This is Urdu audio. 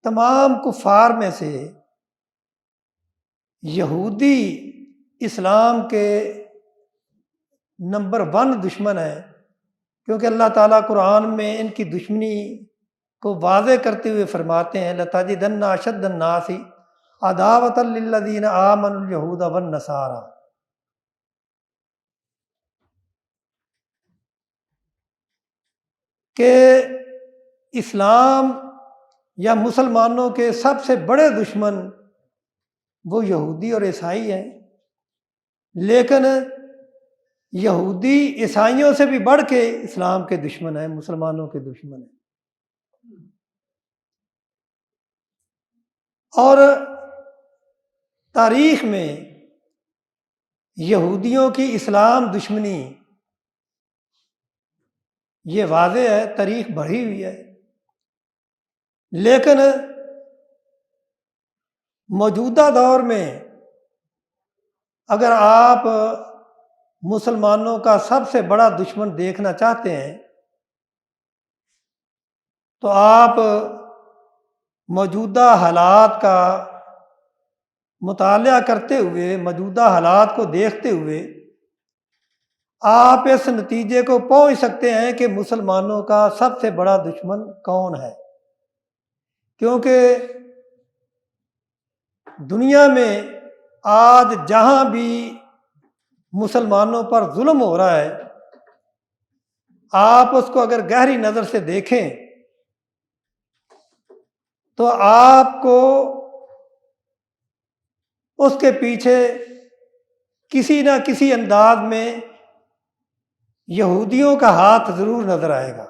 تمام کفار میں سے یہودی اسلام کے نمبر 1 دشمن ہے، کیونکہ اللہ تعالیٰ قرآن میں ان کی دشمنی کو واضح کرتے ہوئے فرماتے ہیں لَتَجِدَنَّ أَشَدَّ النَّاسِ عَدَاوَةً لِلَّذِينَ آمَنُوا الْيَهُودَ وَالنَّصَارَىٰ، کہ اسلام یا مسلمانوں کے سب سے بڑے دشمن وہ یہودی اور عیسائی ہیں، لیکن یہودی عیسائیوں سے بھی بڑھ کے اسلام کے دشمن ہیں، مسلمانوں کے دشمن ہیں۔ اور تاریخ میں یہودیوں کی اسلام دشمنی یہ واضح ہے، تاریخ بڑھی ہوئی ہے، لیکن موجودہ دور میں اگر آپ مسلمانوں کا سب سے بڑا دشمن دیکھنا چاہتے ہیں تو آپ موجودہ حالات کا مطالعہ کرتے ہوئے، موجودہ حالات کو دیکھتے ہوئے آپ اس نتیجے کو پہنچ سکتے ہیں کہ مسلمانوں کا سب سے بڑا دشمن کون ہے، کیونکہ دنیا میں آج جہاں بھی مسلمانوں پر ظلم ہو رہا ہے، آپ اس کو اگر گہری نظر سے دیکھیں تو آپ کو اس کے پیچھے کسی نہ کسی انداز میں یہودیوں کا ہاتھ ضرور نظر آئے گا۔